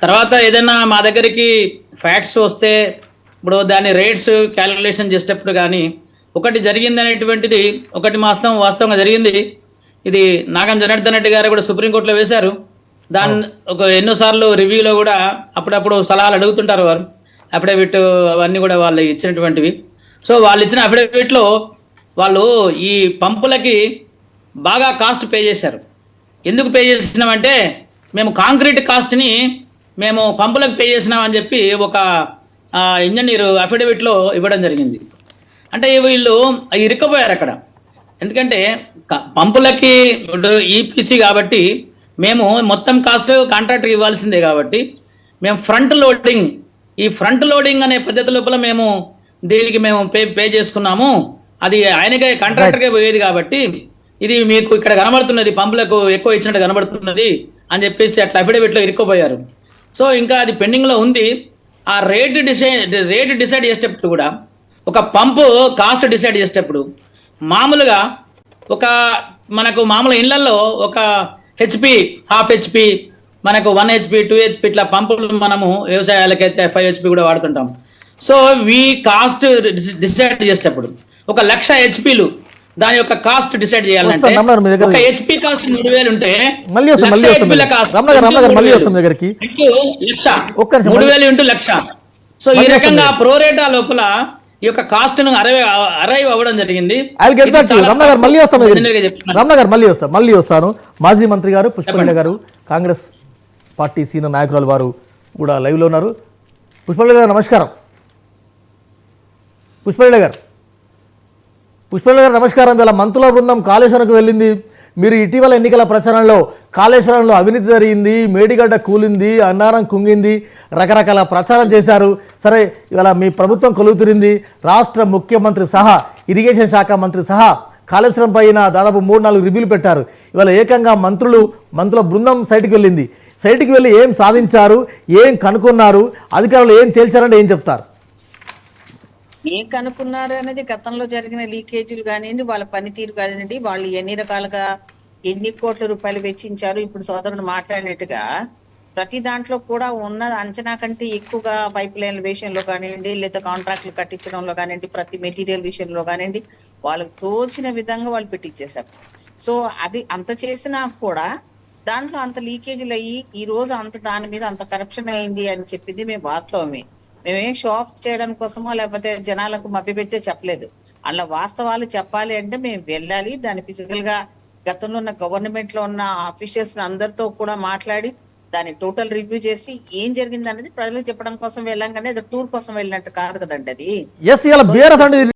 తర్వాత ఏదైనా మా దగ్గరికి ఫ్యాక్ట్స్ వస్తే ఇప్పుడు దాని రేట్స్ క్యాలిక్యులేషన్ చేసేటప్పుడు కానీ ఒకటి జరిగింది అనేటువంటిది ఒకటి వాస్తవంగా జరిగింది. ఇది నాగం జనార్దన్ రెడ్డి గారు కూడా సుప్రీంకోర్టులో వేశారు. దాని ఒక ఎన్నోసార్లు రివ్యూలో కూడా అప్పుడప్పుడు సలహాలు అడుగుతుంటారు వారు. అఫిడవిట్ అవన్నీ కూడా వాళ్ళు ఇచ్చినటువంటివి. సో వాళ్ళు ఇచ్చిన అఫిడవిట్లో వాళ్ళు ఈ పంపులకి బాగా కాస్ట్ పే చేశారు. ఎందుకు పే చేసినామంటే మేము కాంక్రీట్ కాస్ట్ని మేము పంపులకు పే చేసినామని చెప్పి ఒక ఇంజనీర్ అఫిడవిట్లో ఇవ్వడం జరిగింది. అంటే వీళ్ళు ఇరుక్కుపోయారు అక్కడ. ఎందుకంటే పంపులకి ఈపీసీ కాబట్టి మేము మొత్తం కాస్ట్ కాంట్రాక్టర్ ఇవ్వాల్సిందే కాబట్టి మేము ఫ్రంట్ లోడింగ్ అనే పద్ధతి లోపల మేము దీనికి మేము పే చేసుకున్నాము. అది ఆయనకే కాంట్రాక్టర్కే పోయేది కాబట్టి ఇది మీకు ఇక్కడ కనబడుతున్నది పంపులకు ఎక్కువ ఇచ్చినట్టు కనబడుతున్నది అని చెప్పేసి అట్లా అఫిడవిట్లో ఇరుక్కుపోయారు. సో ఇంకా అది పెండింగ్లో ఉంది. ఆ రేట్ డిసైడ్ చేసేటప్పుడు కూడా ఒక పంపు కాస్ట్ డిసైడ్ చేసేటప్పుడు మామూలుగా మనకు మామూలు ఇళ్లలో ఒక హెచ్పి, హాఫ్ హెచ్పి, మనకు 1 HP 2 HP ఇట్లా పంపులు మనము వ్యవసాయాలకైతే 5 HP కూడా వాడుతుంటాం. సో కాస్ట్ డిసైడ్ చేసేటప్పుడు 1,00,000 హెచ్పీలు దాని యొక్క కాస్ట్ డిసైడ్ చేయాలంటే ఒక హెచ్పి కాస్ట్ 3,000 ఉంటే 3,000 ఇంటూ 1,00,000. సో ఈ రకంగా ప్రోరేటా లోపల ఈ యొక్క కాస్ట్ ను అరైవ్ అవ్వడం జరిగింది. మళ్ళీ వస్తాను. మాజీ మంత్రి గారు పుష్పలీల గారు, కాంగ్రెస్ పార్టీ సీనియర్ నాయకురాలు వారు కూడా లైవ్ లో ఉన్నారు. పుష్పలీల గారు నమస్కారం. పుష్పలీల గారు నమస్కారం. ఇలా మంత్రుల బృందం కాళేశ్వరంకు వెళ్ళింది. మీరు ఇటీవల ఎన్నికల ప్రచారంలో కాళేశ్వరంలో అవినీతి జరిగింది, మేడిగడ్డ కూలింది, అన్నారం కుంగింది, రకరకాల ప్రచారం చేశారు. సరే, ఇవాళ మీ ప్రభుత్వం కొలుగుతురింది. రాష్ట్ర ముఖ్యమంత్రి సహా, ఇరిగేషన్ శాఖ మంత్రి సహా కాళేశ్వరం పైన దాదాపు 3-4 రివ్యూలు పెట్టారు. ఇవాళ ఏకంగా మంత్రుల బృందం సైట్కి వెళ్ళింది. సైట్కి వెళ్ళి ఏం సాధించారు, ఏం కనుక్కున్నారు, అధికారులు ఏం తేల్చారంటే ఏం చెప్తారు? ఏం కనుక్కున్నారు అనేది గతంలో జరిగిన లీకేజీలు కానివ్వండి, వాళ్ళ పనితీరు కానివ్వండి, వాళ్ళు ఎన్ని కోట్ల రూపాయలు వెచ్చించారు. ఇప్పుడు సోదరుడు మాట్లాడినట్టుగా ప్రతి దాంట్లో కూడా ఉన్న అంచనా కంటే ఎక్కువగా పైప్ లైన్ల విషయంలో కానివ్వండి, లేదా కాంట్రాక్ట్లు కట్టించడంలో కానివ్వండి, ప్రతి మెటీరియల్ విషయంలో కానివ్వండి, వాళ్ళకు తోచిన విధంగా వాళ్ళు పెట్టించేశారు. సో అది అంత చేసినా కూడా దాంట్లో అంత లీకేజీలు అయ్యి ఈ రోజు దాని మీద అంత కరప్షన్ అయింది అని చెప్పింది మేము వాస్తవమే. మేమేం షో ఆఫ్ చేయడం కోసమో లేకపోతే జనాలకు మభ్యపెట్టే చెప్పలేదు. అలా వాస్తవాలు చెప్పాలి అంటే మేము వెళ్ళాలి. దాని ఫిజికల్ గా గతంలో ఉన్న గవర్నమెంట్ లో ఉన్న ఆఫీషియల్స్ అందరితో కూడా మాట్లాడి దాన్ని టోటల్ రివ్యూ చేసి ఏం జరిగింది అనేది ప్రజలకు చెప్పడం కోసం వెళ్ళాం, కానీ అది టూర్ కోసం వెళ్ళినట్టు కాదు కదండి అది.